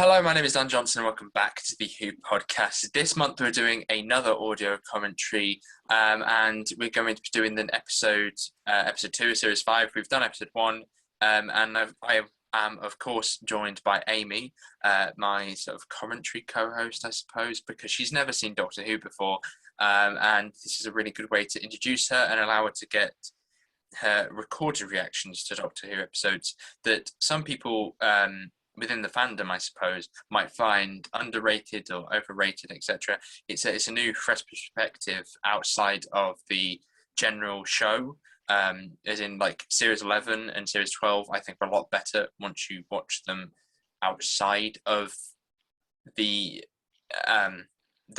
Hello, my name is Dan Johnson, and welcome back to the Who podcast. This month, we're doing another audio commentary, and we're going to be doing the episode 2 of series 5. We've done episode 1, and I am, of course, joined by Amy, my sort of commentary co-host, I suppose, because she's never seen Doctor Who before, and this is a really good way to introduce her and allow her to get her recorded reactions to Doctor Who episodes that some people within the fandom, I suppose, might find underrated or overrated, etc. It's a new, fresh perspective outside of the general show. As in, like, Series 11 and Series 12, I think are a lot better once you watch them outside of the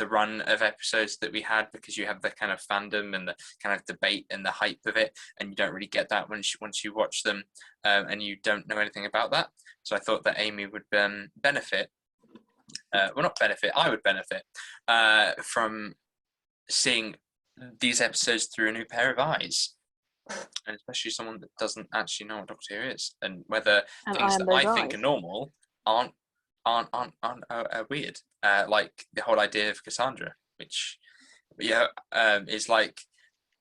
run of episodes that we had, because you have the kind of fandom and the kind of debate and the hype of it, and you don't really get that once you watch them and you don't know anything about that. So I thought that Amy would benefit. I would benefit from seeing these episodes through a new pair of eyes, and especially someone that doesn't actually know what Doctor Who is, and whether things that I think are normal aren't weird. Like the whole idea of Cassandra, which is like.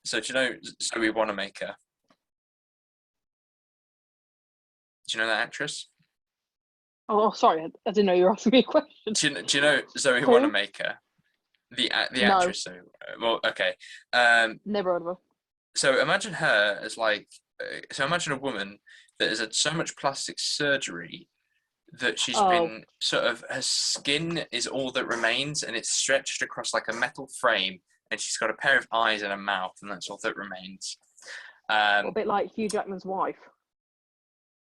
So do you know Zoe Wanamaker? Do you know that actress? Oh, sorry, I didn't know you were asking me a question. Do you know Zoe Who? Wanamaker? The No. actress. So, well, okay. Never heard of her. So imagine her as like. So imagine a woman that has had so much plastic surgery that she's been sort of, her skin is all that remains, and it's stretched across like a metal frame, and she's got a pair of eyes and a mouth, and that's all that remains. A bit like Hugh Jackman's wife.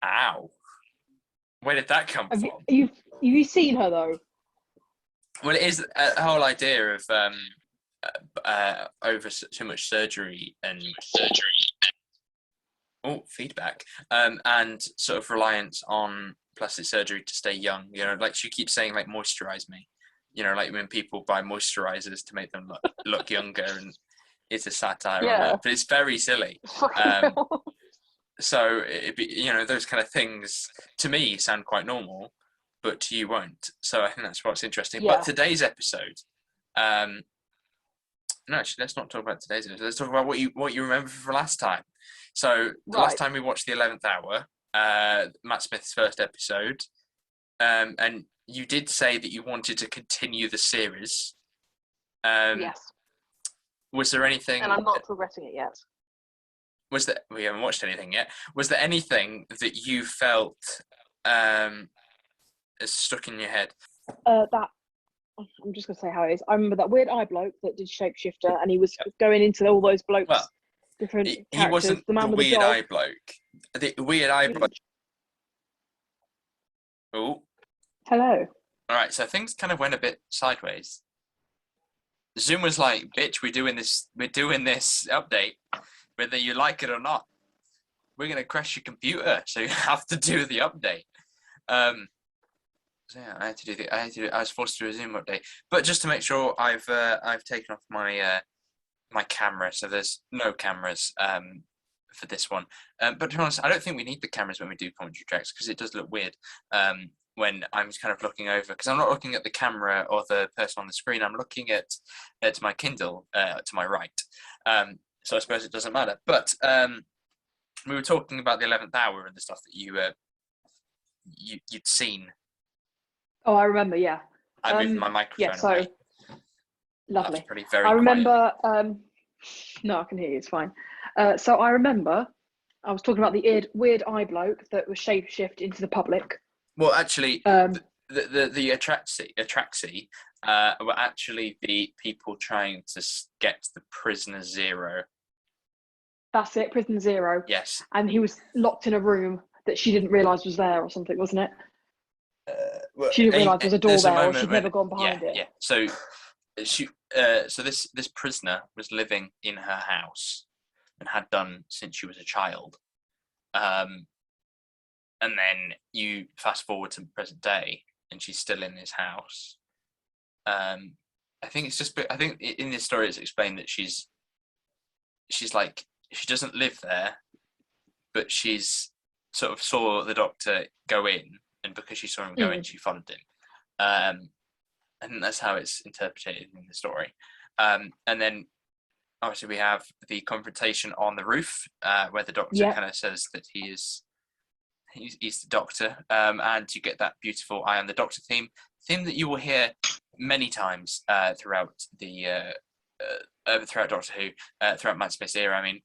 Ow. Where did that come from? Have you seen her though? Well, it is a whole idea of over so much surgery and feedback, and sort of reliance on plastic surgery to stay young. You know, like she keeps saying, like, moisturize me. You know, like when people buy moisturizers to make them look younger, and it's a satire on that, but it's very silly. So those kind of things to me sound quite normal, but to you won't. So I think that's what's interesting. Yeah. But today's episode, no, actually, let's not talk about today's episode. Let's talk about what you remember from last time. So the last time we watched the 11th Hour, Matt Smith's first episode, and you did say that you wanted to continue the series. Yes. Was there anything? And I'm not progressing it yet. We haven't watched anything yet. Was there anything that you felt is stuck in your head? That I'm just gonna say how it is. I remember that weird eye bloke that did Shapeshifter, and he was going into all those blokes. Well, different he characters. wasn't the man with weird the dog. eye bloke. The weird eye bloke. Oh. Hello. All right, so things kind of went a bit sideways. Zoom was like, "Bitch, we're doing this update, whether you like it or not. We're gonna crash your computer, so you have to do the update." So yeah, I was forced to do a Zoom update, but just to make sure, I've taken off my my camera, so there's no cameras for this one. But to be honest, I don't think we need the cameras when we do commentary tracks, because it does look weird when I'm kind of looking over, because I'm not looking at the camera or the person on the screen. I'm looking at my Kindle to my right. So I suppose it doesn't matter. But we were talking about the 11th Hour and the stuff that you'd seen. Oh, I remember. Yeah. I moved my microphone away. Lovely. Very I remember. quiet. No, I can hear you. It's fine. So I remember I was talking about the weird eye bloke that was shapeshift into the public. Well, actually, the Atraxi were actually the people trying to get the Prisoner Zero. That's it, Prisoner Zero. Yes. And he was locked in a room that she didn't realise was there or something, wasn't it? Well, she didn't realise there was a door there, or she'd never gone behind it. Yeah. So this prisoner was living in her house and had done since she was a child. And then you fast forward to the present day, and she's still in this house. I think in this story it's explained that she's like, she doesn't live there, but she's sort of saw the Doctor go in, and because she saw him go in, she followed him. And that's how it's interpreted in the story. And then obviously we have the confrontation on the roof, where the Doctor kind of says that he's the Doctor, and you get that beautiful "I am the Doctor" theme that you will hear many times throughout Doctor Who, throughout Matt Smith's era. I mean,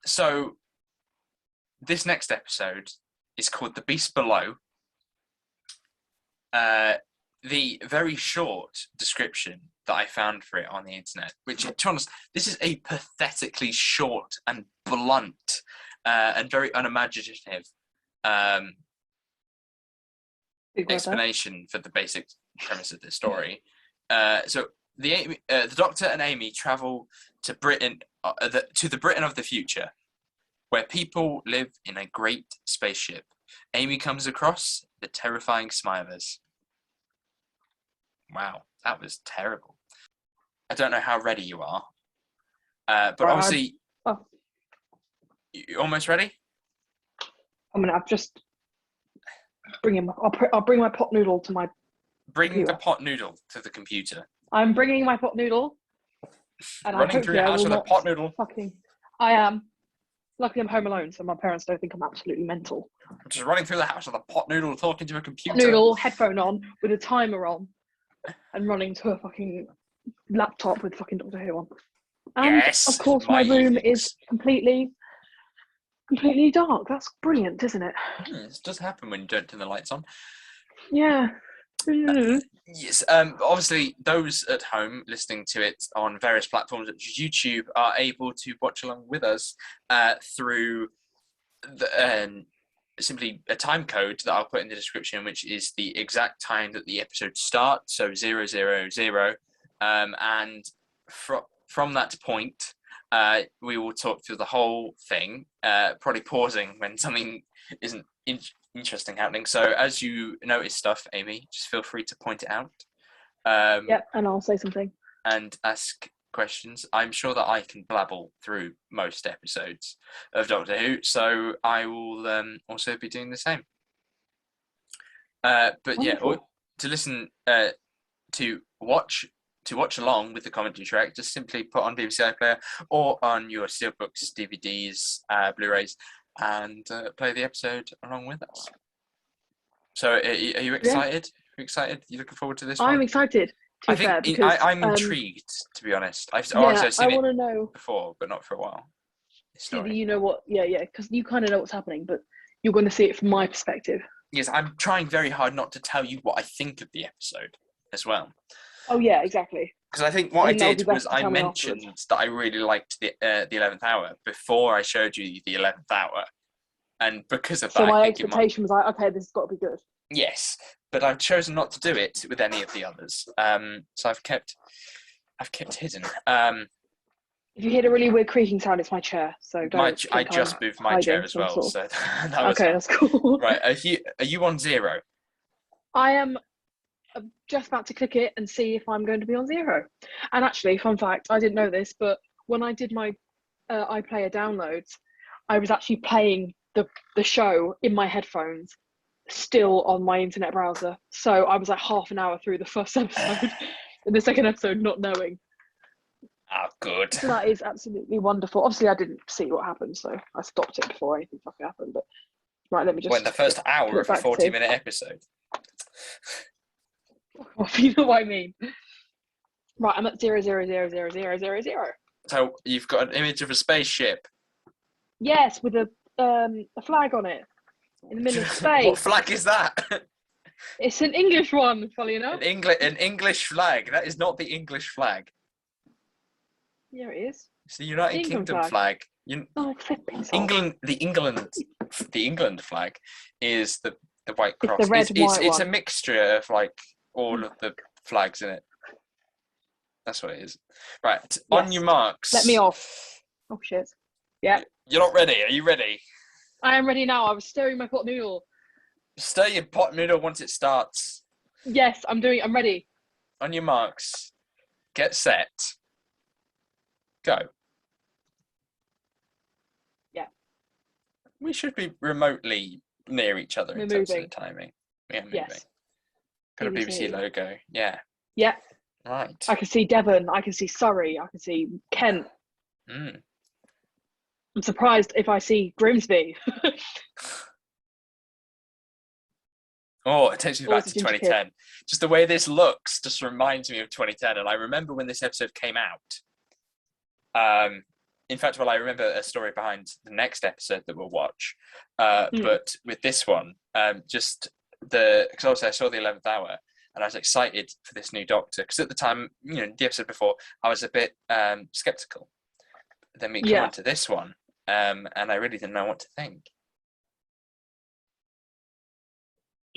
so this next episode is called "The Beast Below." The very short description that I found for it on the internet, which, to be honest, this is a pathetically short and blunt and very unimaginative explanation for the basic premise of the story. So the Doctor and Amy travel to Britain, to the Britain of the future, where people live in a great spaceship. Amy comes across the terrifying Smilers. Wow, that was terrible. I don't know how ready you are, but obviously, you almost ready? I mean, I've just I'll bring my pot noodle to my. Bring the pot noodle to the computer. I'm bringing my pot noodle. And running through your house with a pot noodle. I am. Luckily, I'm home alone, so my parents don't think I'm absolutely mental. I'm just running through the house with a pot noodle, talking to a computer. Pot noodle, headphone on, with a timer on, and running to a fucking laptop with fucking Doctor Who on. And yes, of course, my room is completely dark. That's brilliant, isn't it? It does happen when you don't turn the lights on. Yeah. Yes. Obviously, those at home listening to it on various platforms such as YouTube are able to watch along with us through simply a time code that I'll put in the description, which is the exact time that the episode starts, so 000. And from that point, we will talk through the whole thing, probably pausing when something isn't interesting happening. So as you notice stuff, Amy, just feel free to point it out. Yep, and I'll say something. And ask questions. I'm sure that I can blabble through most episodes of Doctor Who, so I will also be doing the same. But wonderful. Yeah, to listen to watch along with the commentary track, just simply put on BBC iPlayer or on your Steelbooks, DVDs, Blu-rays, and play the episode along with us. So, are you excited? Yeah. Are you excited? You looking forward to this one? I'm excited. I'm intrigued, to be honest. I've seen it before, but not for a while. You know what? Yeah, because you kind of know what's happening, but you're going to see it from my perspective. Yes, I'm trying very hard not to tell you what I think of the episode as well. Oh yeah, exactly. Because I think what I did was I mentioned that I really liked the 11th hour before I showed you the 11th hour, and because of that, so my expectation was like, okay, this has got to be good. Yes, but I've chosen not to do it with any of the others. So I've kept hidden. If you hear a really weird creaking sound, it's my chair. So I just moved my chair as well. So that's cool. Right, are you on 0? I am just about to click it and see if I'm going to be on 0. And actually, fun fact, I didn't know this, but when I did my iPlayer downloads, I was actually playing the show in my headphones, still on my internet browser. So I was like half an hour through the first episode and the second episode not knowing. Oh, good. So that is absolutely wonderful. Obviously, I didn't see what happened, so I stopped it before anything fucking happened. But right, let me just. When the first hour of a 40-minute episode. You know what I mean. Right, I'm at 0000000. So you've got an image of a spaceship. Yes, with a flag on it in the middle of space. What flag is that? It's an English one, funny enough. An English flag. That is not the English flag. Yeah, it is. It's the United Kingdom flag. England. The England flag is the white cross. It's the red, white it's a mixture of like all of the flags in it. That's what it is. Right, yes. On your marks. Let me off. Oh shit. Yeah. You're not ready. Are you ready? I am ready now. I was stirring my pot noodle. Stir your pot noodle once it starts. Yes, I'm ready. On your marks. Get set. Go. Yeah. We should be remotely near each other in terms of the timing. Yeah, moving. Yes. Got a BBC logo. Yeah. Yeah. Right. I can see Devon. I can see Surrey. I can see Kent. Mm. I'm surprised if I see Grimsby. Oh, it takes me back to Ginger 2010. Just the way this looks just reminds me of 2010. And I remember when this episode came out. In fact, well, I remember a story behind the next episode that we'll watch. But with this one, because obviously I saw the 11th hour and I was excited for this new Doctor. Because at the time, the episode before, I was a bit skeptical. Then we come on to this one, and I really didn't know what to think.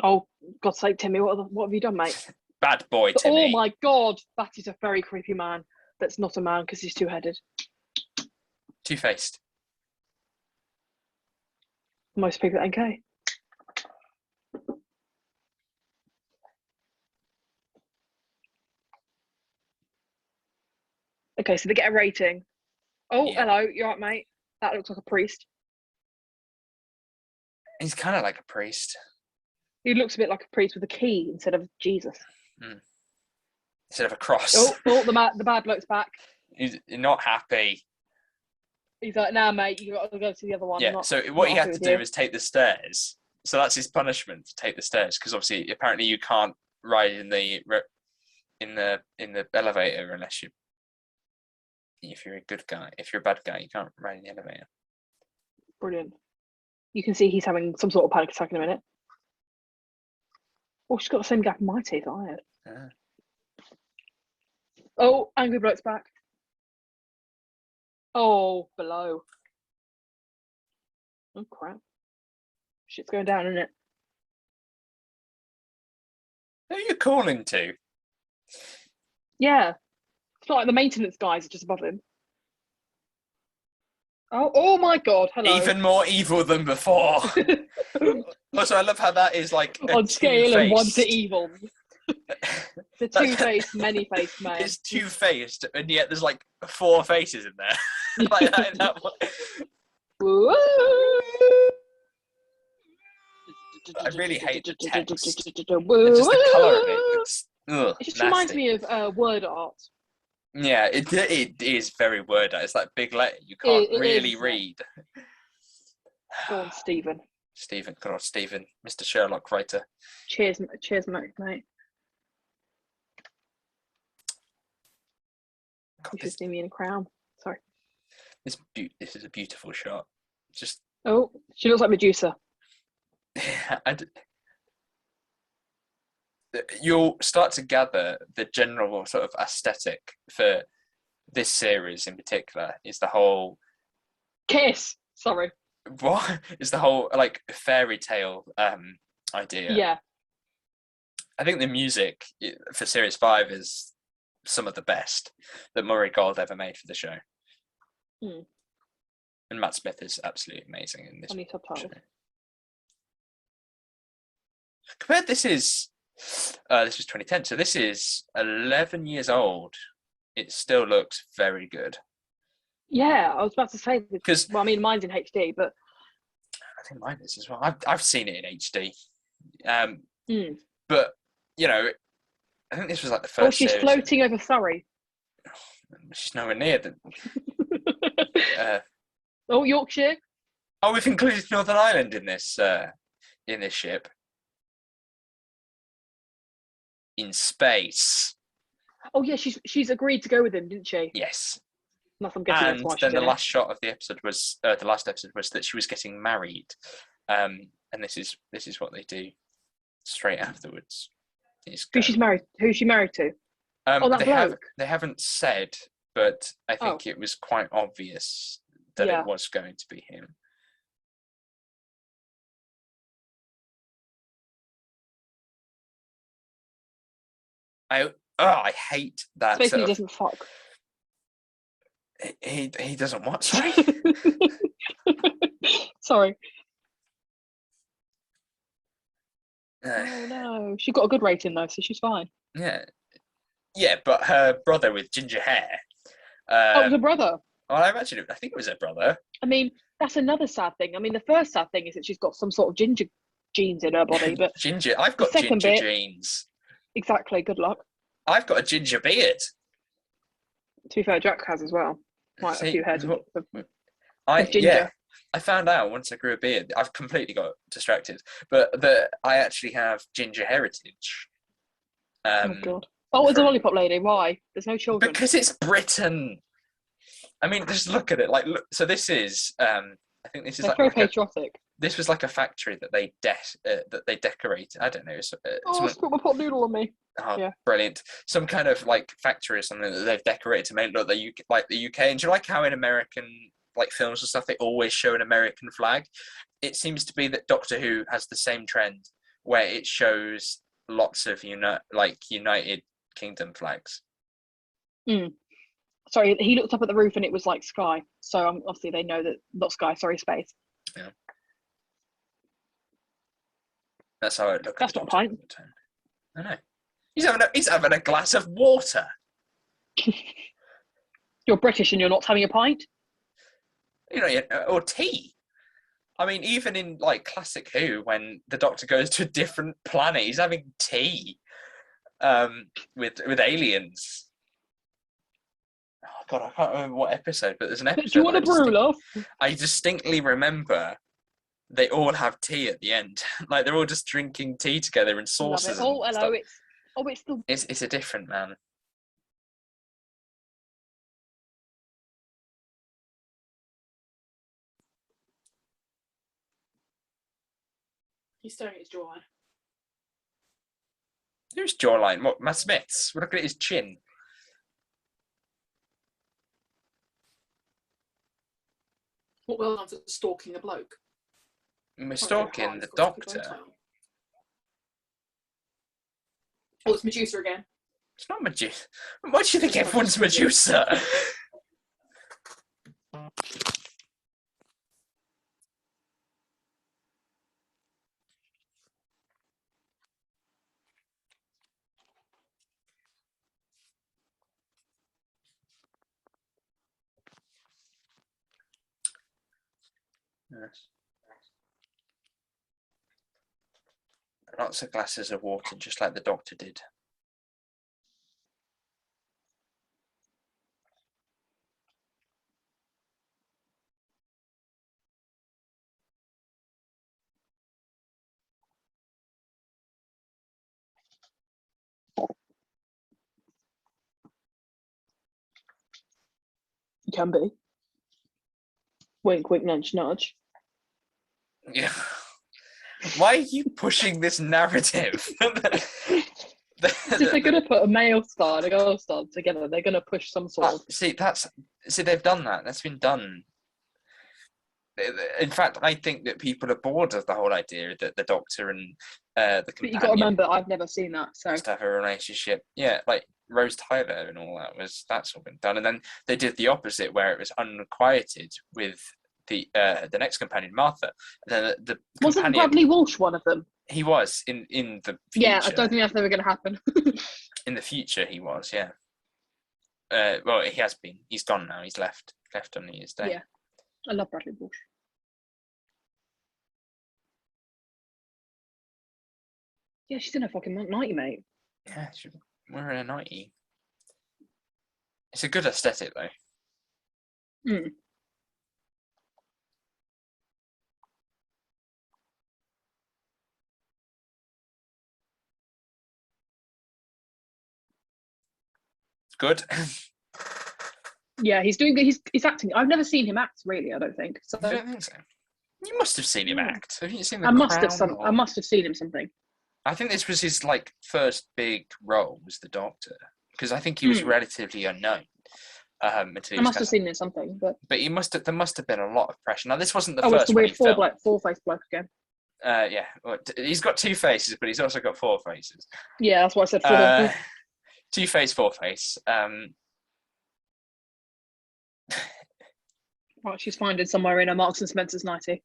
Oh, God's sake, Timmy, what have you done, mate? Bad boy, Timmy. Oh my God, that is a very creepy man. That's not a man because he's two-headed. Two-faced. Most people at NK. Okay, so they get a rating. Oh, hello, you're right, mate. That looks like a priest. He's kind of like a priest. He looks a bit like a priest with a key instead of Jesus. Instead of a cross. Oh, the bad bloke's back. He's not happy. He's like, nah, mate, you got to go to the other one. Yeah, so what he had to do was take the stairs. So that's his punishment, to take the stairs, because obviously, apparently you can't ride in the elevator unless if you're a good guy. If you're a bad guy, you can't ride in the elevator. Brilliant. You can see he's having some sort of panic attack in a minute. Oh, she's got the same gap in my teeth I had. Yeah. Oh, angry bloke's back. Oh, below. Oh, crap. Shit's going down, isn't it? Who are you calling to? Yeah. It's not like the maintenance guys are just above him. Oh my God, hello. Even more evil than before. Also, I love how that is like on scale of 1 to evil. The two-faced, many-faced man. It's two-faced, and yet there's like 4 faces in there. Like that in that one. I really hate the text. And just the colour of it. It just reminds me of word art. Yeah, it is very word art. It's like big letter you can't really read. Go on, Stephen. Stephen, God, Stephen, Mr. Sherlock writer. Cheers, mate. God, you should see me in a crown. Sorry. This is a beautiful shot. Just. Oh, she looks like Medusa. You'll start to gather the general sort of aesthetic for this series in particular is the whole kiss. Sorry. What is the whole like fairy tale idea? Yeah. I think the music for Series 5 is some of the best that Murray Gold ever made for the show. And Matt Smith is absolutely amazing in this show. Compared, this was 2010, so this is 11 years old. It still looks very good. Yeah, I was about to say because I mean mine's in HD, but I think mine is as well. I've seen it in HD, but I think this was like the first. Oh, she's floating over Surrey. She's nowhere near them. Oh, Yorkshire. Oh, we've included Northern Ireland in this ship. In space. Oh yeah, she's agreed to go with him, didn't she? Yes. I'm guessing and that's why then the last shot of the episode was the last episode was that she was getting married, and this is what they do straight afterwards. Who's she married to? That bloke. They haven't said, but I think it was quite obvious that it was going to be him. I hate that. Basically, doesn't fuck. He doesn't what? Sorry. Sorry. Oh no, she got a good rating though, so she's fine. Yeah, but her brother with ginger hair. It was a brother. Well, I think it was her brother. I mean, that's another sad thing. I mean, the first sad thing is that she's got some sort of ginger genes in her body, but ginger. I've got ginger genes. Exactly. Good luck. I've got a ginger beard. To be fair, Jack has as well. Quite a See, few heads of I ginger. I found out once I grew a beard. I've completely got distracted, but that I actually have ginger heritage. Oh God. Oh, it's a From lollipop lady. Why? There's no children. because it's Britain. I mean, just look at it. Like, look. So this is. I think this is They're very patriotic. this was like a factory that they decorate. I don't know. Oh, spilt my pot noodle on me. Oh, Yeah. brilliant! Some kind of like factory or something that they've decorated to make look like the UK. And do you like how in American like films and stuff they always show an American flag? It seems to be that Doctor Who has the same trend where it shows lots of United Kingdom flags. Mm. Sorry, he looked up at the roof and it was like sky. So obviously they know that not sky. Sorry, space. Yeah. That's how I look. That's not a pint. I know. He's having a glass of water. You're British and you're not having a pint? Or tea. I mean, even in like classic Who, when the Doctor goes to a different planet, he's having tea with aliens. Oh God, I can't remember what episode, but there's an episode. Do you want a brew, love? I distinctly remember they all have tea at the end. Like they're all just drinking tea together in sauces. Oh, hello! Stuff. It's a different man. He's staring at his jawline. Whose jawline? What? Matt Smith's? Look at his chin. What well done for stalking a bloke? We're stalking the Doctor. Oh, it's Medusa again. It's not Medusa. Why do you think everyone's Medusa? Yes. Lots of glasses of water, just like the Doctor did. It can be. Wink, wink, nudge, nudge. Yeah. Why are you pushing this narrative? If they're going to put a male star and a girl star together, they're going to push some sort of... See, they've done that. That's been done. In fact, I think that people are bored of the whole idea that the Doctor and the companion... But you've got to remember, I've never seen that, so... Just have a relationship. Yeah, like Rose Tyler and all that's all been done. And then they did the opposite, where it was unrequited with the next companion, Martha. And then the wasn't Bradley Walsh one of them? He was in the future. Yeah, I don't think that's ever going to happen. In the future, he was. Yeah. Well, he has been. He's gone now. He's left on New Year's Day. Yeah, I love Bradley Walsh. Yeah, she's in a fucking 90, mate. Yeah, she's wearing a 90. It's a good aesthetic, though. Mm. Good. Yeah, he's acting. I've never seen him act, really. I don't think. So I don't think so. You must have seen him act. Have you seen the I must have Crown? I must have seen him something. I think this was his first big role was the Doctor, because I think he was relatively unknown until I must have seen him in something, but there must have been a lot of pressure. Now this wasn't the it's first the one weird he filmed. four-faced bloke again. Yeah, well, he's got two faces, but he's also got four faces. Yeah, that's what I said. Four. Two-face, four-face. Right, she's finding somewhere in a Marks and Spencer's 90.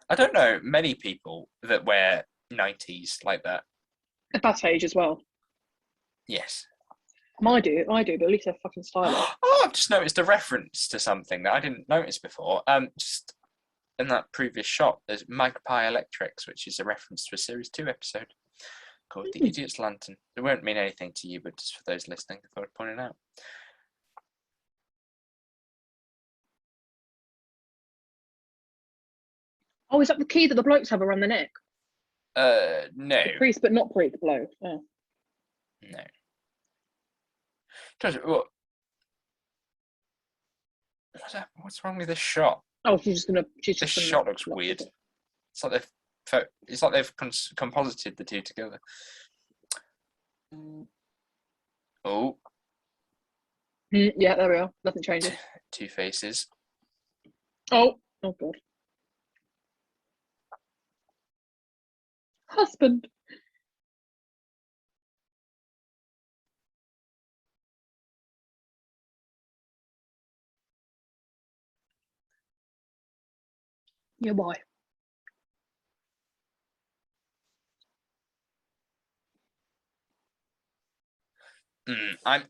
I don't know many people that wear 90s like that. At that age as well. Yes. I do, but at least they're fucking stylish. Oh, I've just noticed a reference to something that I didn't notice before. Just in that previous shot, there's Magpie Electrics, which is a reference to a Series 2 episode called The Idiot's Lantern. It won't mean anything to you, but just for those listening, I thought I'd point it out. Oh, is that the key that the blokes have around the neck? No. The priest, but not priest, the bloke. Oh. No. What? What's wrong with this shot? Oh, she's This just shot looks weird. It's like they've composited the two together. Oh. Yeah, there we are. Nothing changes. Two faces. Oh God. Husband. Yeah, why? The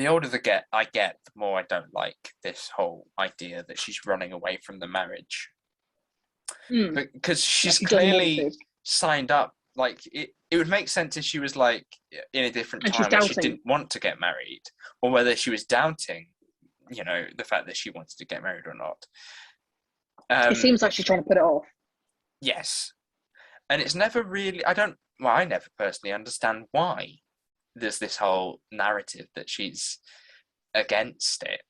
older I get, the more I don't like this whole idea that she's running away from the marriage. Because she's clearly signed up. Like it would make sense if she was like in a different time where she didn't want to get married, or whether she was doubting, the fact that she wanted to get married or not. It seems like she's trying to put it off. Yes, and it's never really. I never personally understand why there's this whole narrative that she's against it.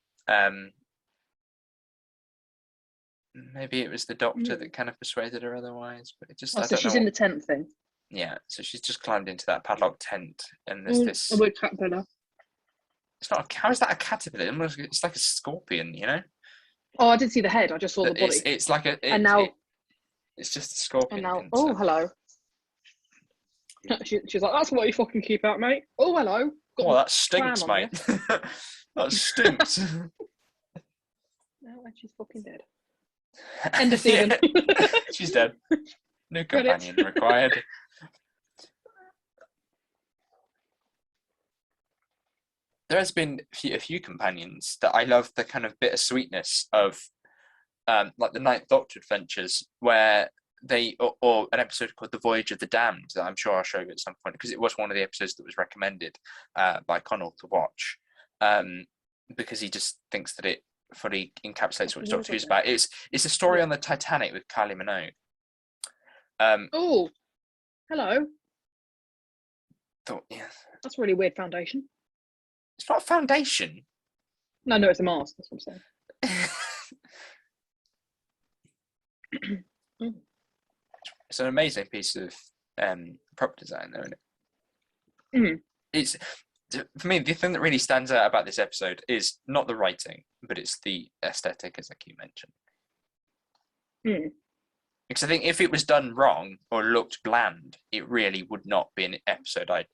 Maybe it was the doctor that kind of persuaded her otherwise, but it just. So she's in the tent thing. Yeah, so she's just climbed into that padlock tent, and there's this. A weird caterpillar. It's not. How is that a caterpillar? It's like a scorpion, Oh, I didn't see the head. I just saw the body. It's like a. And now. It's just a scorpion. And now, hello. She's like, that's what you fucking keep out, mate. Oh, hello. That stinks, mate. That stinks. No, and she's fucking dead. End of season. She's dead. New companion required. There has been a few companions that I love the kind of bittersweetness of, like the Ninth Doctor adventures, where or an episode called The Voyage of the Damned that I'm sure I'll show you at some point, because it was one of the episodes that was recommended by Connell to watch, because he just thinks that it fully encapsulates what Doctor Who's about. It's a story on the Titanic with Kylie Minogue. Oh, hello. Yeah. That's a really weird foundation. It's not a foundation. No, it's a mask. That's what I'm saying. It's an amazing piece of prop design, though, isn't it? It's, for me, the thing that really stands out about this episode is not the writing, but it's the aesthetic, as I keep mentioning. Because I think if it was done wrong or looked bland, it really would not be an episode I'd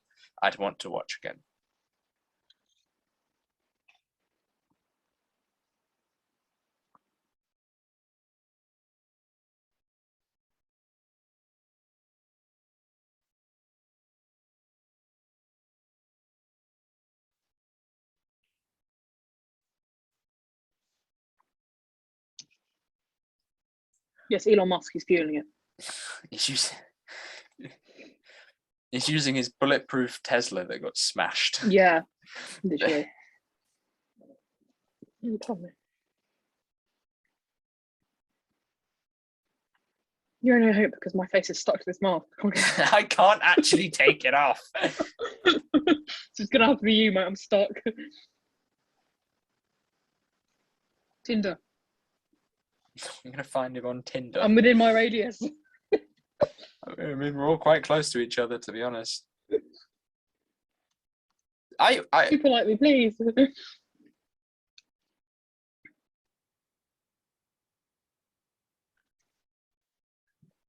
want to watch again. Yes, Elon Musk is fueling it. He's using his bulletproof Tesla that got smashed. Yeah, literally. You're only hope because my face is stuck to this mask. I can't actually take it off. It's gonna have to be you, mate. I'm stuck. Tinder. I'm gonna find him on Tinder. I'm within my radius. I mean, we're all quite close to each other, to be honest. People like me, please.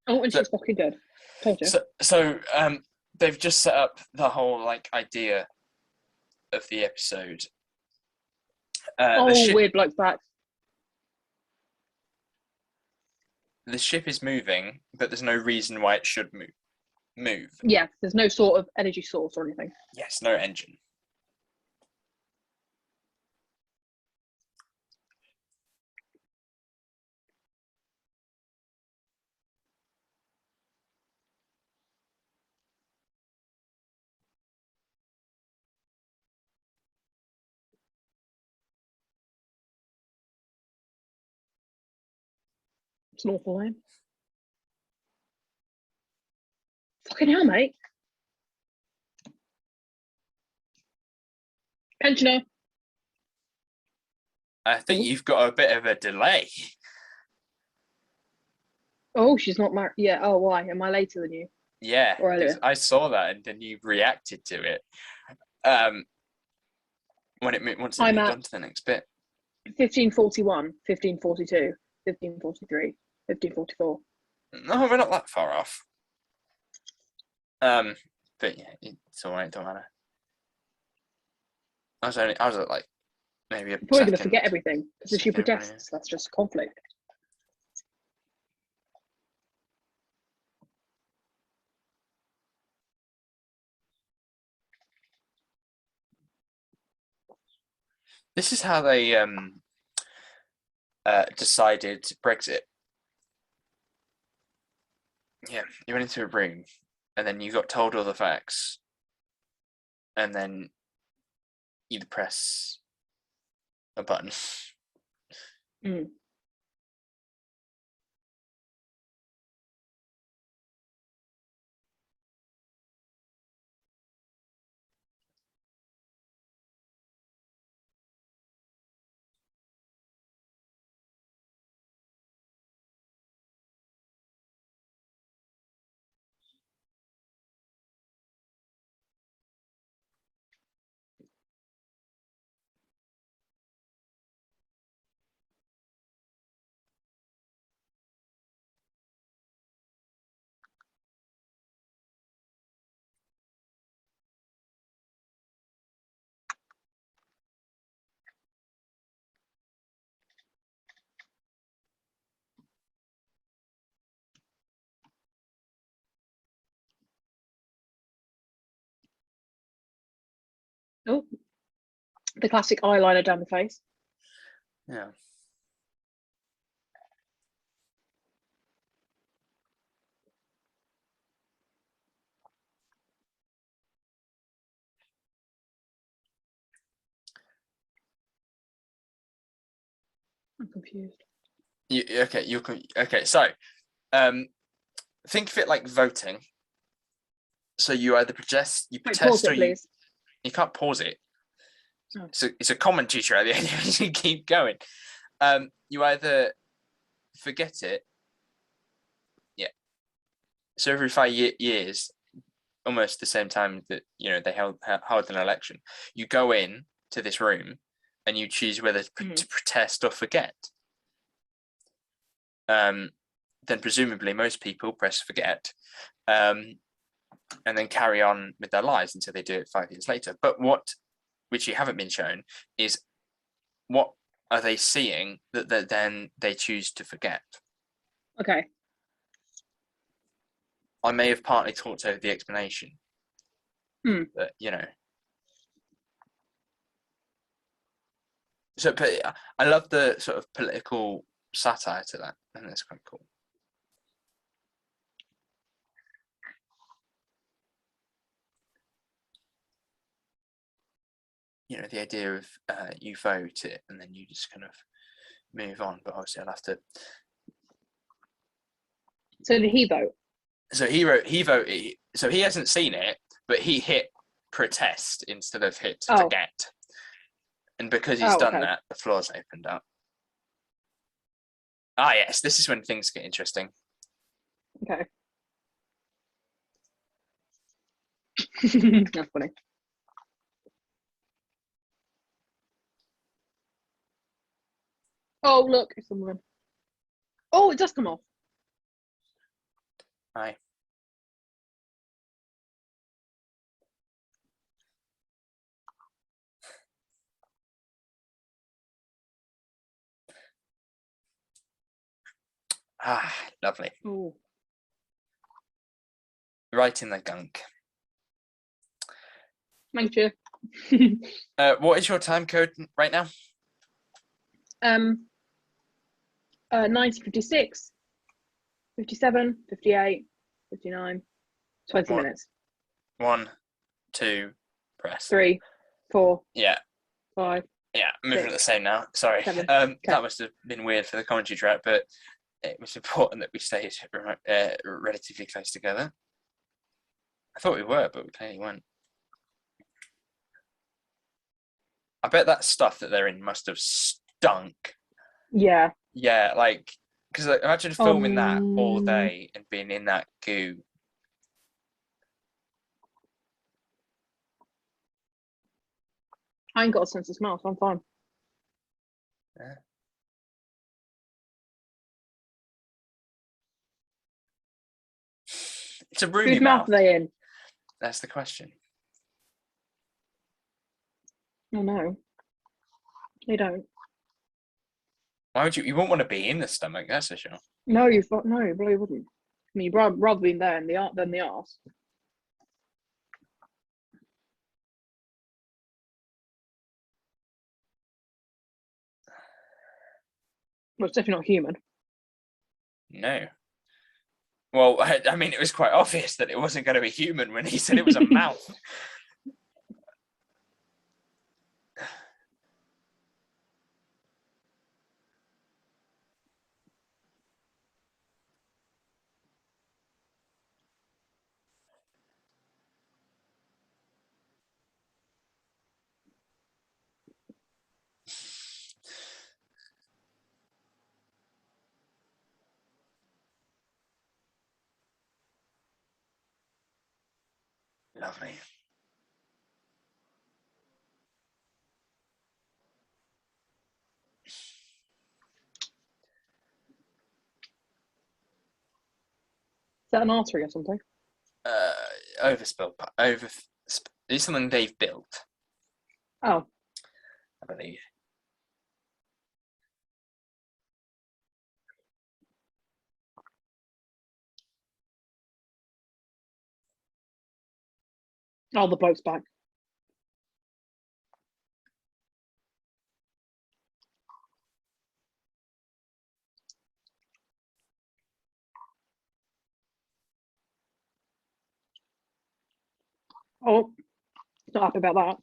Oh, and she's fucking dead. Told you. So they've just set up the whole idea of the episode. Weird bloke's back. The ship is moving, but there's no reason why it should move. Yeah, there's no sort of energy source or anything. Yes, no engine. It's an awful name. Fucking hell, mate. Pensioner. I think you've got a bit of a delay. Oh, she's not married. Yeah. Oh, why? Am I later than you? Yeah, Or earlier? because I saw that and then you reacted to it. Once it moved on to the next bit. 1541, 1542, 1543, 1544. No, we're not that far off. But yeah, it's all right. Don't matter. I was at like maybe a You're probably going to second. forget everything because if she second protests, that's just conflict. This is how they decided Brexit. Yeah, you went into a room, and then you got told all the facts, and then you press a button. Mm. Oh, the classic eyeliner down the face. Yeah. I'm confused. Okay. So, think of it like voting. So you either protest, Pause or it, please. you can't pause it. Oh. So it's a commentary track. The end. You keep going. You either forget it. Yeah. So every 5 years, almost the same time that they held an election, you go in to this room and you choose whether to protest or forget. Then presumably most people press forget, and then carry on with their lives until they do it 5 years later. But which you haven't been shown, is what are they seeing that then they choose to forget? Okay. I may have partly talked over the explanation, but So, but I love the sort of political satire to that, and that's quite cool. The idea of you vote it and then you just kind of move on, but obviously I'll have to. So did he vote? So he voted. So he hasn't seen it, but he hit protest instead of hit forget, and because he's done that, the floor's opened up. Ah, yes, this is when things get interesting. Okay. That's funny. Oh, look, it's someone. Oh, it does come off. Aye. Ah, lovely. Ooh. Right in the gunk. Thank you. What is your time code right now? 1956, 57, 58, 59, 20 minutes. 1, 2, press. 3, 4. Yeah. 5. Yeah, moving at the same now. Sorry. 7. That must have been weird for the commentary track, but it was important that we stayed relatively close together. I thought we were, but we clearly weren't. I bet that stuff that they're in must have stunk. Yeah. Yeah, like, because imagine filming that all day and being in that goo. I ain't got a sense of smell, so I'm fine. Yeah. It's a roomy Whose mouth are they in? That's the question. Oh no, they don't. Why would you? You wouldn't want to be in the stomach, that's for sure. No, you probably wouldn't. I mean, you'd rather be in there than the arse. Well, it's definitely not human. No. Well, I mean, it was quite obvious that it wasn't going to be human when he said it was a mouth. Lovely. Is that an artery or something? Overspill. It's something they've built, Oh, I believe. oh, the bloke's back. Oh, not happy about that.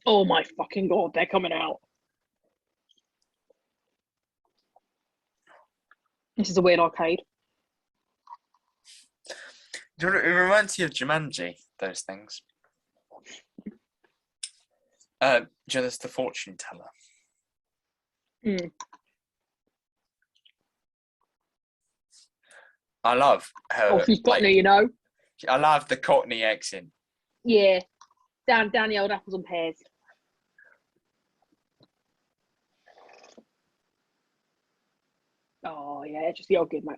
Oh my fucking god, they're coming out. This is a weird arcade. It reminds you of Jumanji, those things. There's the fortune teller. Mm. I love her. Oh, she's got me, you know. I love the Cockney accent. Yeah, down the old apples and pears. Oh yeah, just the old gizmo.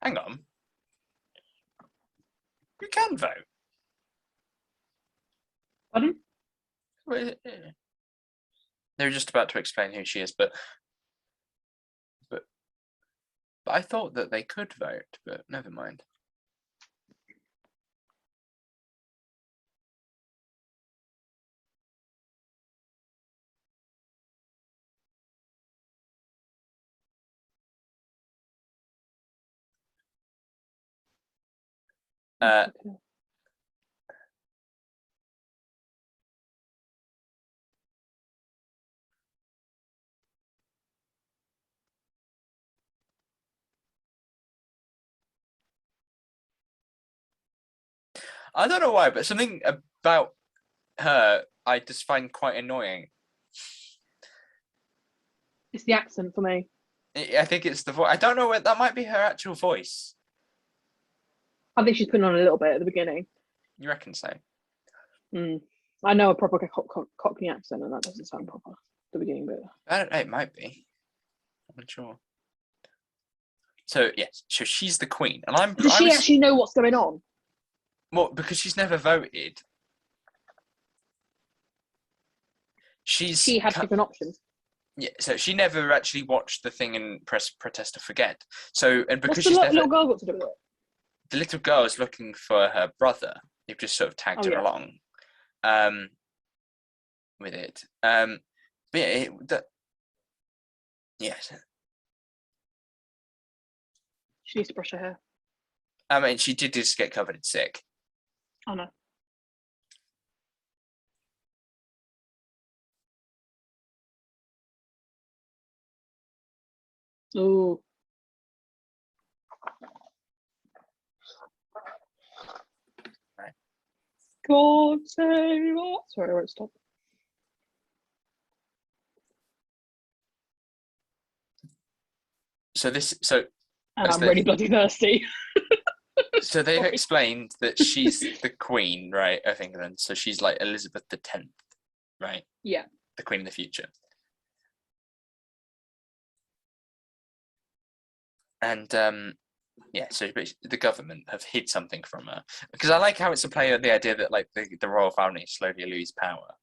Hang on. You can vote. Pardon? They were just about to explain who she is, but I thought that they could vote, but never mind. I don't know why, but something about her I just find quite annoying. It's the accent for me. I think it's the voice. I don't know where that might be her actual voice. I think she's putting on a little bit at the beginning. You reckon so? I know a proper Cockney accent, and that doesn't sound proper at the beginning, but I don't know. It might be. I'm not sure. So yes, so she's the queen, and does she actually know what's going on? Well, because she's never voted. She had different options. Yeah, so she never actually watched the thing in Protest to Forget. So, and because What's the she's never, little girl got to do with it? the little girl is looking for her brother. You've just sort of tagged Oh her yeah. along, with it. But yeah, yes. She needs to brush her hair. I mean, she did just get covered in sick. Oh no. Ooh. Right. God save us. Sorry, I won't stop. And I'm really bloody thirsty. So they've explained that she's the queen, right, of England. So she's like Elizabeth X, right? Yeah. The queen of the future. And yeah, so the government have hid something from her. Because I like how it's a play on the idea that like the royal family slowly lose power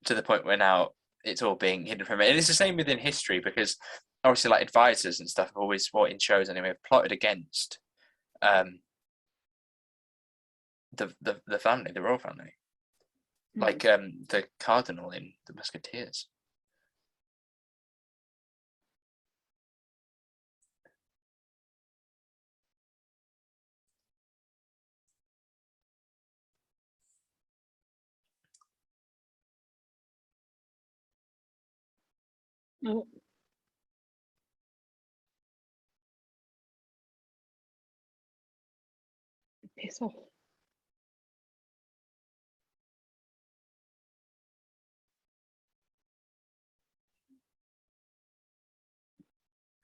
to the point where now it's all being hidden from it. And it's the same within history because obviously like advisors and stuff have always, well, in shows anyway, have plotted against the family, the royal family. Like the cardinal in The Musketeers. Oh. Piss off.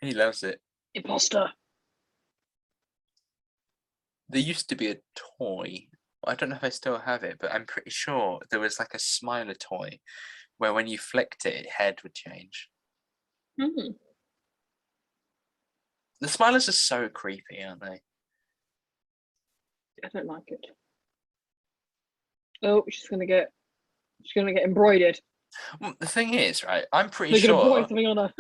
He loves it. Imposter. There used to be a toy. I don't know if I still have it, but I'm pretty sure there was like a Smiler toy where when you flicked it, head would change. Mm. The Smilers are so creepy, aren't they? I don't like it. Oh, she's gonna get embroidered. Well, the thing is, right? I'm pretty They're gonna sure embroider something on her.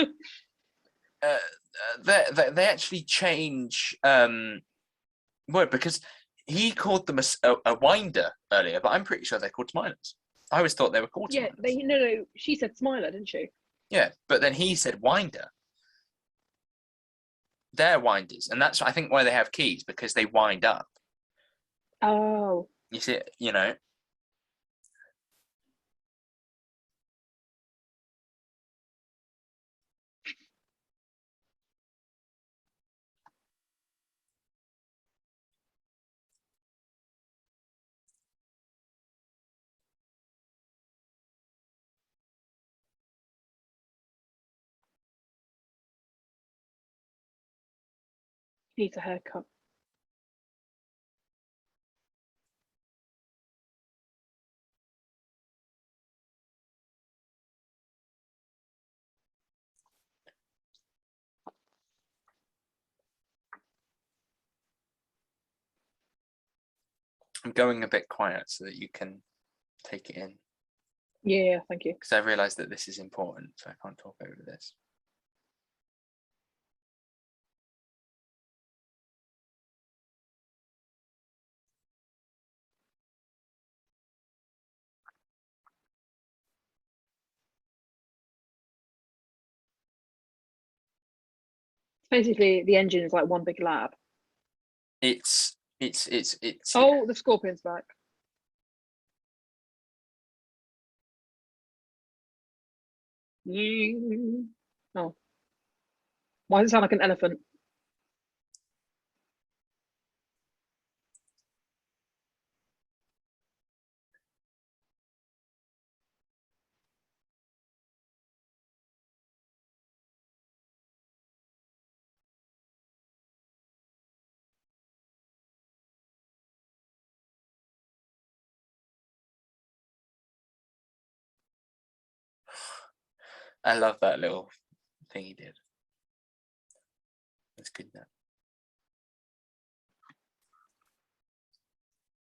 they actually change word because he called them a winder earlier, but I'm pretty sure they're called Smilers. I always thought they were called Yeah, Smilers. no. She said Smiler, didn't she? Yeah, but then he said winder. They're winders, and that's I think why they have keys because they wind up. Oh. You see, you know. Needs a haircut. I'm going a bit quiet so that you can take it in. Yeah, thank you. Because I realise that this is important, so I can't talk over this. Basically, the engine is like one big lab. It's Oh, the scorpion's back. Oh. Why does it sound like an elephant? I love that little thing he did. It's good now.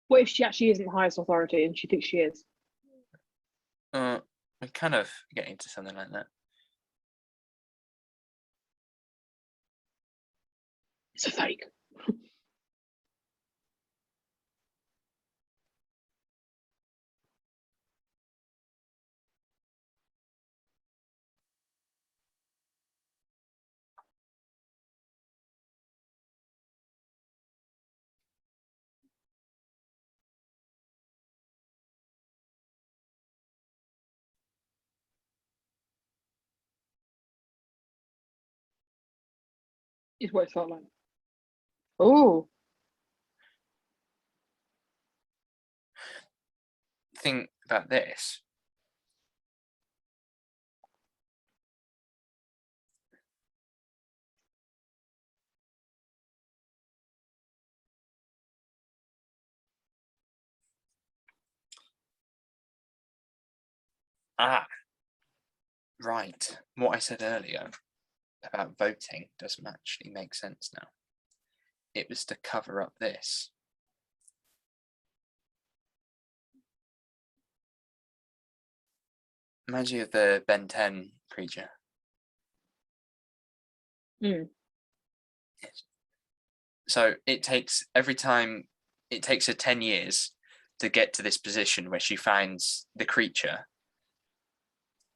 What if she actually isn't the highest authority and she thinks she is? Okay. kind of getting to something like that. It's a fake. Is what it felt like. Oh, Think about this. Right. What I said earlier about voting doesn't actually make sense now. It was to cover up this. Imagine the Ben 10 creature. mm. Yes. So it takes every time, it takes her 10 years to get to this position where she finds the creature,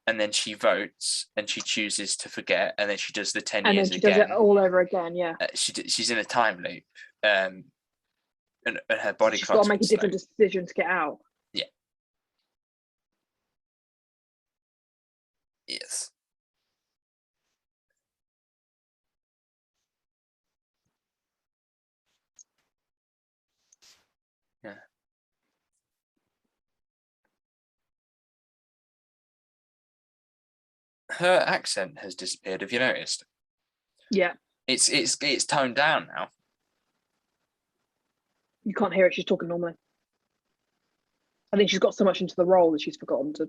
and then she votes and she chooses to forget, and then she does the 10 And years then she does again. it all over again. Yeah. She's in a time loop, and her body She's clock's got to make a different decision to get out. Yeah. Yes. Yeah. Her accent has disappeared. Have you noticed? Yeah. It's toned down now. You can't hear it. She's talking normally. I think she's got so much into the role that she's forgotten to.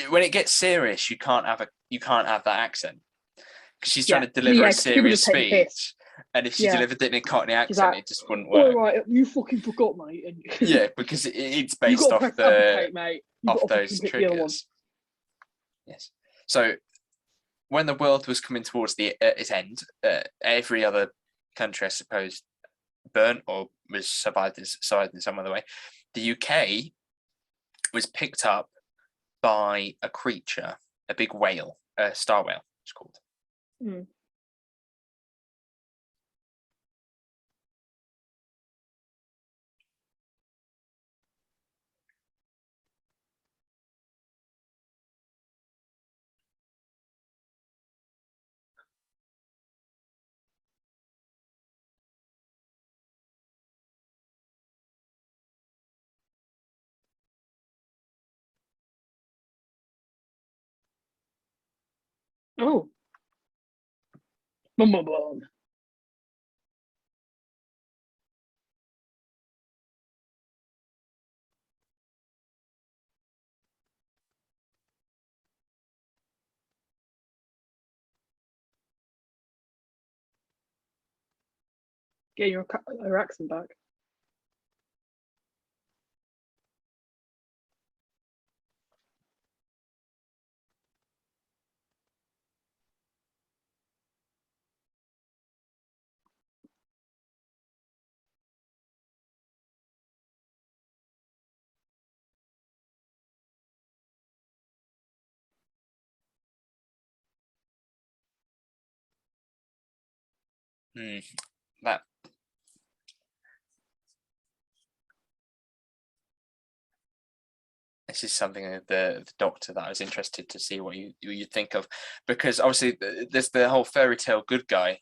When it gets serious, you can't have that accent because she's trying to deliver a serious speech, and if she delivered it in a Cockney accent, it just wouldn't work. All right, you fucking forgot, mate. Yeah, because it's based off those triggers. Yes. So when the world was coming towards its end, every other country, I suppose, burnt or was survived in some other way. The UK was picked up by a creature, a big whale, a star whale, it's called. Mm. Oh. Boom, boom, boom. Get your accent back. That this is something that the doctor that I was interested to see what you think of, because obviously there's the whole fairy tale good guy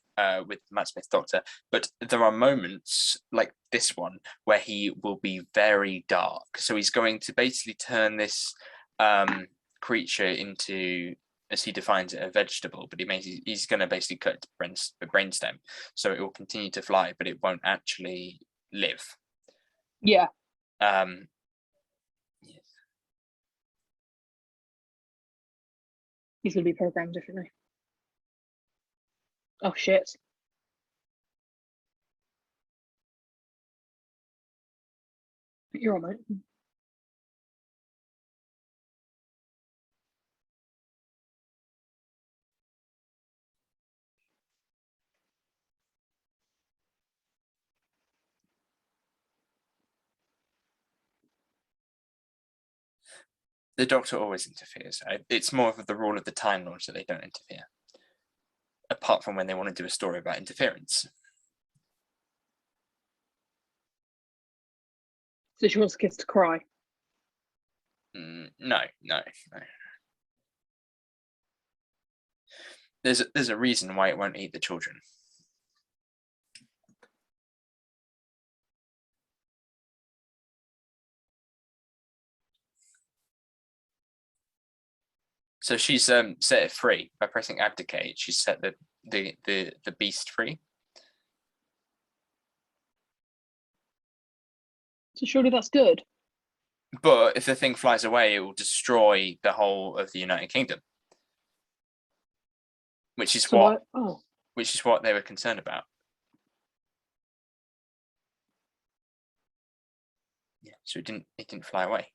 with Matt Smith Doctor, but there are moments like this one where he will be very dark. So he's going to basically turn this creature into, as he defines it, a vegetable, but he's going to basically cut its brainstem, so it will continue to fly, but it won't actually live. Yeah. He's going to be programmed differently. Oh, shit. You're all right. The Doctor always interferes. It's more of the rule of the Time Lords that they don't interfere, apart from when they want to do a story about interference. So she wants the kids to cry. No. There's a reason why it won't eat the children. So she's set it free by pressing abdicate. She's set the beast free. So surely that's good. But if the thing flies away, it will destroy the whole of the United Kingdom, which is what they were concerned about. Yeah, so it didn't fly away.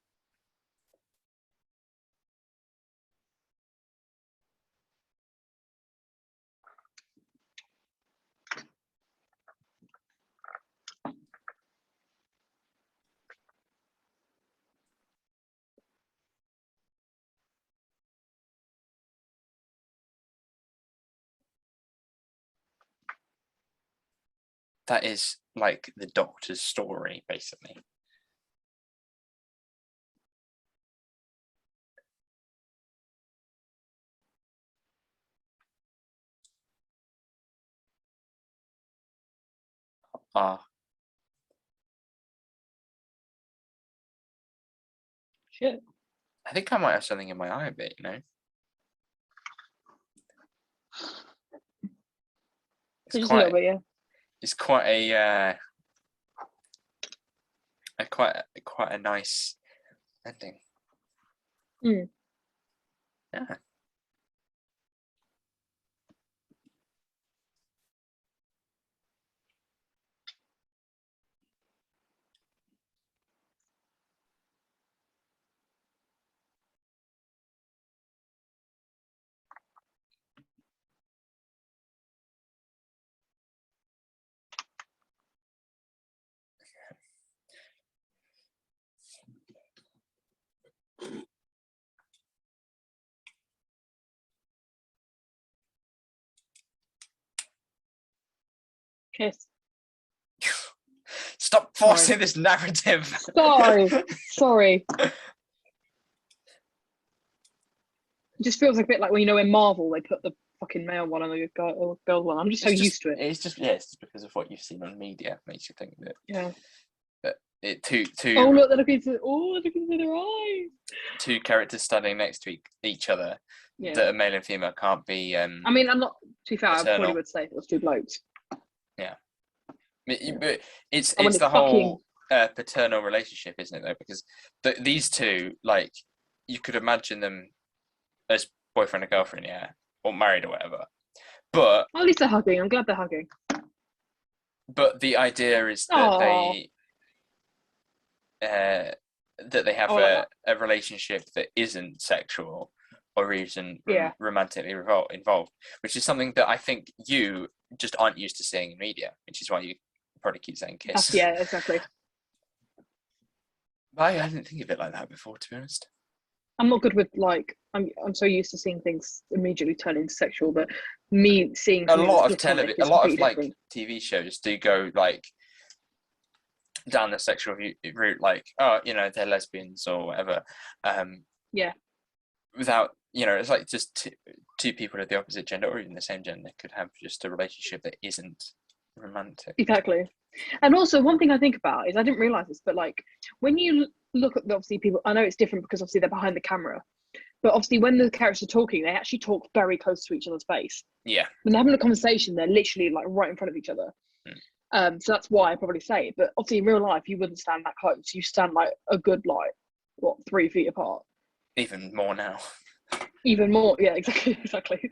That is like the Doctor's story, basically. Shit. I think I might have something in my eye a bit, you know. It's quite, bit, yeah. It's quite a nice ending. Mm. Yeah. Kiss. Stop forcing this narrative. Sorry. It just feels like a bit like when in Marvel they put the fucking male one and the girl one. I'm just used to it. It's just because of what you've seen on media makes you think that. Yeah. That it two. Oh look, they're looking into their eyes. Two characters standing next to each other. Yeah. That a male and female can't be. I mean, I'm not. To be fair, paternal. I probably would say if it was two blokes. Yeah. But it's the the whole paternal relationship, isn't it? Though, because these two, like, you could imagine them as boyfriend and girlfriend, yeah, or married or whatever. But at least they're hugging. I'm glad they're hugging. But the idea is that they have a relationship that isn't sexual or even romantically involved, which is something that I think you just aren't used to seeing in media, which is why you probably keep saying kiss. Yeah, exactly. I didn't think of it like that before, to be honest. I'm not good with I'm so used to seeing things immediately turn into sexual, but me seeing a lot of different. TV shows do go like down the sexual route, like, oh, they're lesbians or whatever. Without, it's like just two people of the opposite gender or even the same gender could have just a relationship that isn't romantic. Exactly. And also one thing I think about is, I didn't realize this, but like when you look at obviously people, I know it's different because obviously they're behind the camera, but obviously when the characters are talking, they actually talk very close to each other's face. Yeah. When they're having a conversation, they're literally like right in front of each other. So that's why I probably say it. But obviously in real life, you wouldn't stand that close. You stand like a good 3 feet apart. Even more now. Even more, yeah, exactly.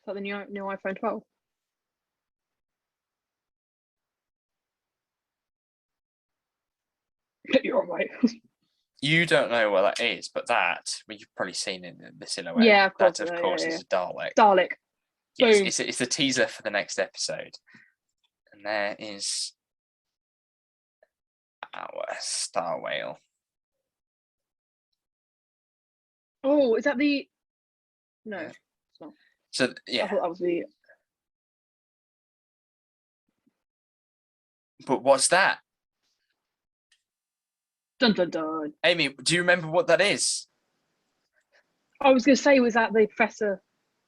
So the new iPhone 12. right. You don't know what that is, but well, you've probably seen it in the silhouette. Yeah, of course. That, of course, is a Dalek. Dalek. Yes, Boom. it's the teaser for the next episode. And there is our star whale. Oh, is that the? No, Yeah. it's not. So I yeah, thought that was the. but what's that? Dun dun dun. Amy, do you remember what that is? I was going to say, was that the Professor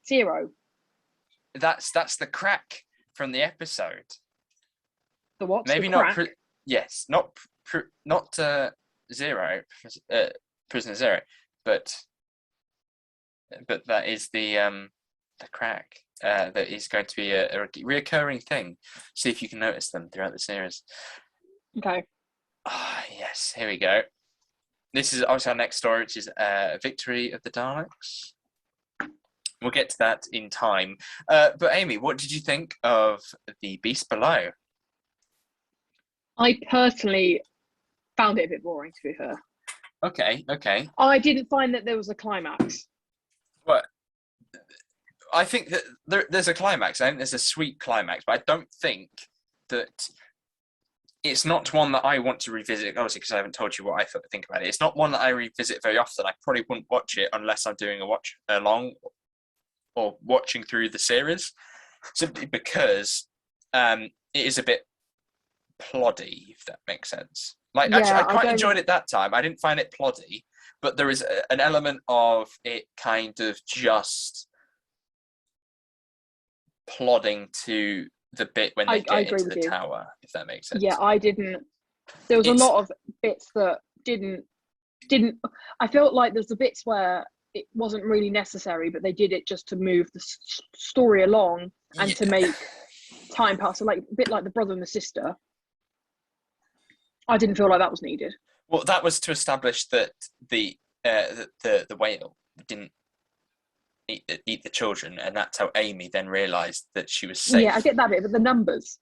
Zero? That's the crack from the episode. The what? Maybe the not. crack? Yes, not Zero, Prisoner Zero, but that is the crack. That is going to be a reoccurring thing. See if you can notice them throughout the series. Okay. Ah, yes. Here we go. This is obviously our next story, which is Victory of the Daleks. We'll get to that in time. But Amy, what did you think of The Beast Below? I personally found it a bit boring, to be fair. Okay. I didn't find that there was a climax. Well, I think that there's a climax. I think there's a sweet climax, but I don't think that it's not one that I want to revisit, obviously, because I haven't told you what I think about it. It's not one that I revisit very often. I probably wouldn't watch it unless I'm doing a watch along or watching through the series, simply because it is a bit ploddy, if that makes sense. Like, Yeah, actually, I quite enjoyed it that time. I didn't find it ploddy, but there is an element of it kind of just plodding to the bit when they get into the tower, if that makes sense. Yeah, I didn't. There was a lot of bits that didn't. I felt like there's the bits where it wasn't really necessary, but they did it just to move the story along and to make time pass. So, like a bit like the brother and the sister. I didn't feel like that was needed. Well, that was to establish that the whale didn't eat the children, and that's how Amy then realised that she was safe. Yeah, I get that bit, but the numbers.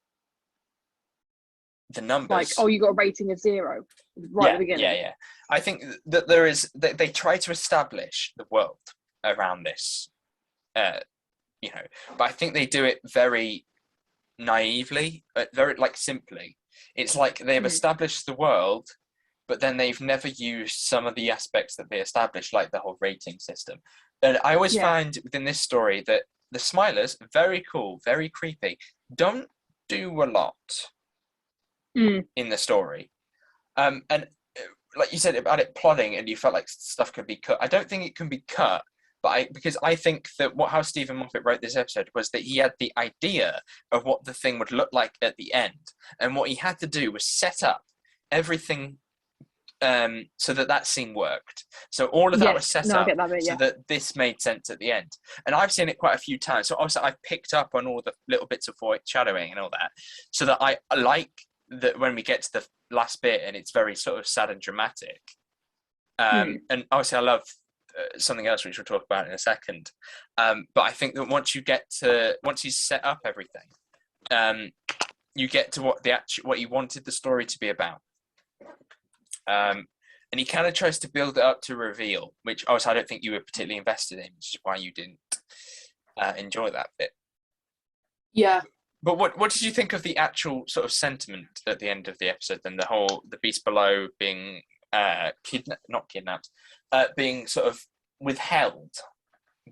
The numbers. Like, oh, you got a rating of 0 at the beginning. Yeah. I think that there is. They try to establish the world around this, but I think they do it very naively, very simply. It's like they've established the world, but then they've never used some of the aspects that they established, like the whole rating system. And I always find within this story that the Smilers, very cool, very creepy, don't do a lot in the story. And like you said about it plodding, and you felt like stuff could be cut. I don't think it can be cut, because I think that how Stephen Moffat wrote this episode was that he had the idea of what the thing would look like at the end, and what he had to do was set up everything so that scene worked. So all of that was set up so that this made sense at the end. And I've seen it quite a few times. So obviously I've picked up on all the little bits of foreshadowing and all that, so that I like that when we get to the last bit and it's very sort of sad and dramatic. And obviously I love something else which we'll talk about in a second. But I think that once you set up everything, you get to what you wanted the story to be about. And he kind of tries to build it up to reveal, which obviously I don't think you were particularly invested in, which is why you didn't enjoy that bit. Yeah. But what did you think of the actual sort of sentiment at the end of the episode, and the Beast Below being being sort of withheld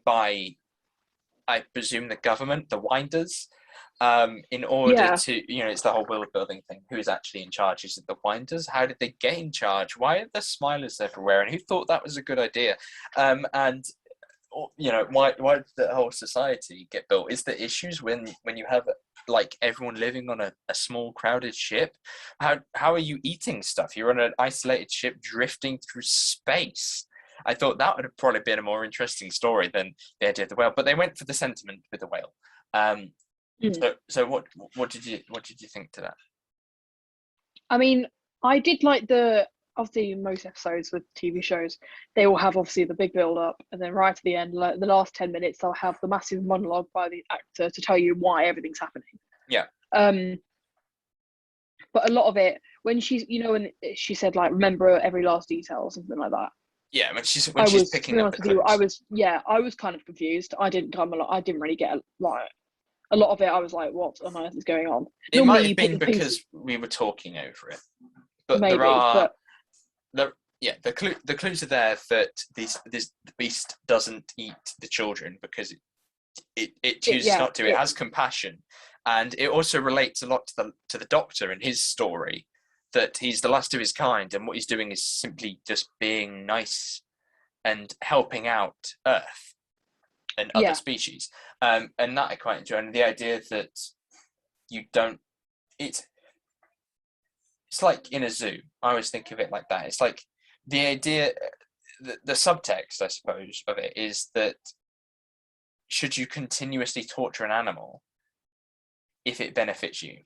by, I presume, the government, the Winders, in order to, it's the whole world building thing. Who's actually in charge? Is it the Winders? How did they get in charge? Why are there Smilers everywhere? And who thought that was a good idea? And why did the whole society get built? Is there issues when you have everyone living on a small crowded ship? How are you eating stuff? You're on an isolated ship drifting through space. I thought that would have probably been a more interesting story than the idea of the whale, but they went for the sentiment with the whale. So what did you think to that? I mean, I did like obviously most episodes with TV shows, they will have obviously the big build up, and then right at the end, like the last 10 minutes, they'll have the massive monologue by the actor to tell you why everything's happening. Yeah. But a lot of it, when she's, when she said like, remember every last detail or something like that. Yeah, when she's To picking be up the honest with you, clues. I was kind of confused. I didn't really get like a lot of it. I was like, what on earth is going on? It Normally might you have pick been the pieces, because we were talking over it, but there maybe, are but the clues are there that the beast doesn't eat the children because it chooses not to. It has compassion, and it also relates a lot to the Doctor and his story, that he's the last of his kind, and what he's doing is simply just being nice and helping out Earth and other species. And that I quite enjoy. And the idea that you don't, it's like in a zoo. I always think of it like that. It's like the idea, the subtext, I suppose, of it is that should you continuously torture an animal if it benefits you?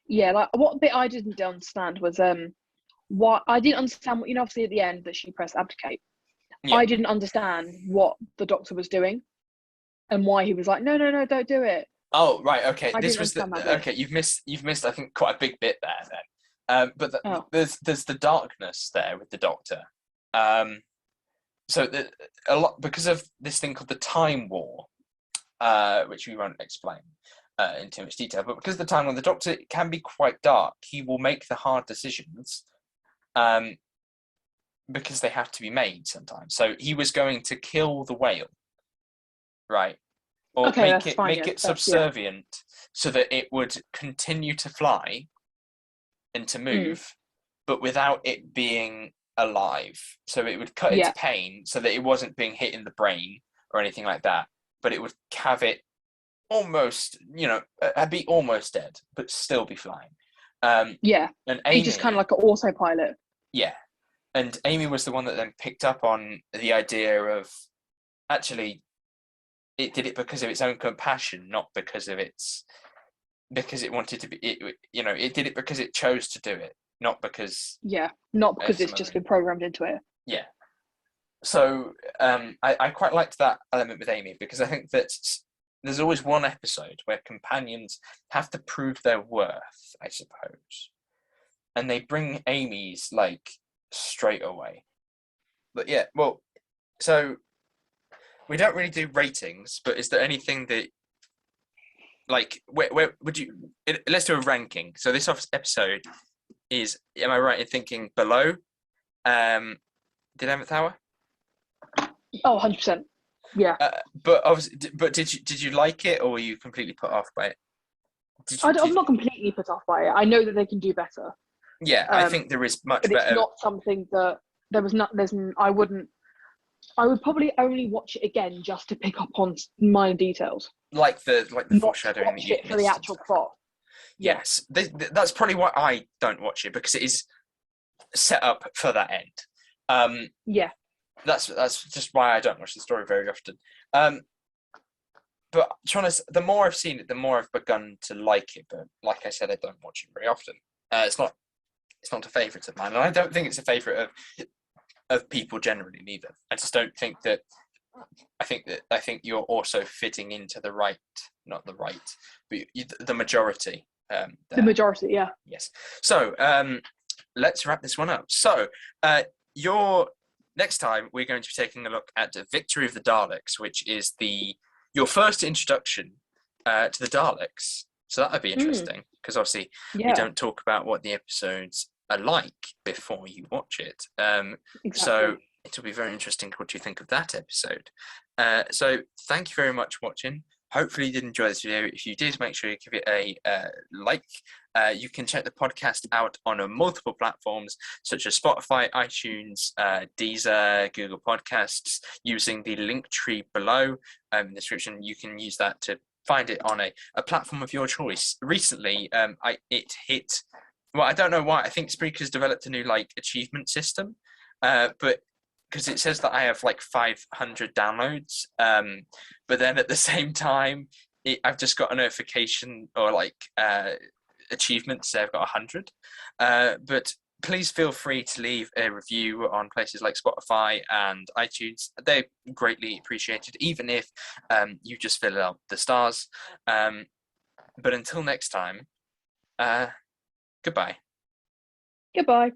yeah, like what bit I didn't understand was what I didn't understand, what obviously at the end that she pressed abdicate. Yeah. I didn't understand what the Doctor was doing and why he was like, no, don't do it. Oh, right. Okay. I This didn't was the understand that bit. okay. You've missed. I think quite a big bit there. Then, but Oh, there's the darkness there with the Doctor. So a lot because of this thing called the Time War, which we won't explain in too much detail. But because of the Time War, the Doctor can be quite dark. He will make the hard decisions, because they have to be made sometimes. So he was going to kill the whale, right? Or okay, that's fine. make Yeah, it subservient so that it would continue to fly and to move, but without it being alive. So it would cut its pain so that it wasn't being hit in the brain or anything like that, but it would have it almost, be almost dead, but still be flying. And Amy, he's just kind of like an autopilot. Yeah, and Amy was the one that then picked up on the idea of actually it did it because of its own compassion, not because of because it wanted to be. It did it because it chose to do it, not because. Yeah, not because it's just been programmed into it. Yeah. So I quite liked that element with Amy, because I think that there's always one episode where companions have to prove their worth, I suppose, and they bring Amy's like straight away. But yeah, well, so we don't really do ratings, but is there anything that, like, where would you? Let's do a ranking. So this episode is, am I right in thinking below the 11th Hour? Oh, 100%. Yeah. But obviously, but did you like it, or were you completely put off by it? I'm not completely put off by it. I know that they can do better. Yeah, I think there is much but better. It's not something that I would probably only watch it again just to pick up on minor details, like the foreshadowing that you for the actual plot. Yes, that's probably why I don't watch it, because it is set up for that end. That's just why I don't watch the story very often. But the more I've seen it, the more I've begun to like it. But like I said, I don't watch it very often. It's not a favourite of mine, and I don't think it's a favourite of people generally neither. I just don't think that. I think you're also fitting into not the right, but the majority. The majority, yeah. Yes. So let's wrap this one up. So your next time we're going to be taking a look at Victory of the Daleks, which is your first introduction to the Daleks. So that would be interesting, because obviously we don't talk about what the episodes are like before you watch it. Exactly. So it'll be very interesting what you think of that episode. So thank you very much for watching. Hopefully you did enjoy this video. If you did, make sure you give it a like. You can check the podcast out on multiple platforms such as Spotify, iTunes, Deezer, Google Podcasts, using the link tree below in the description. You can use that to find it on a platform of your choice. Recently, it hit. Well, I don't know why. I think Spreaker's developed a new achievement system, but because it says that I have 500 downloads, but then at the same time, I've just got a notification or achievement to say I've got 100. But please feel free to leave a review on places like Spotify and iTunes. They're greatly appreciated, even if you just fill out the stars. But until next time, goodbye. Goodbye.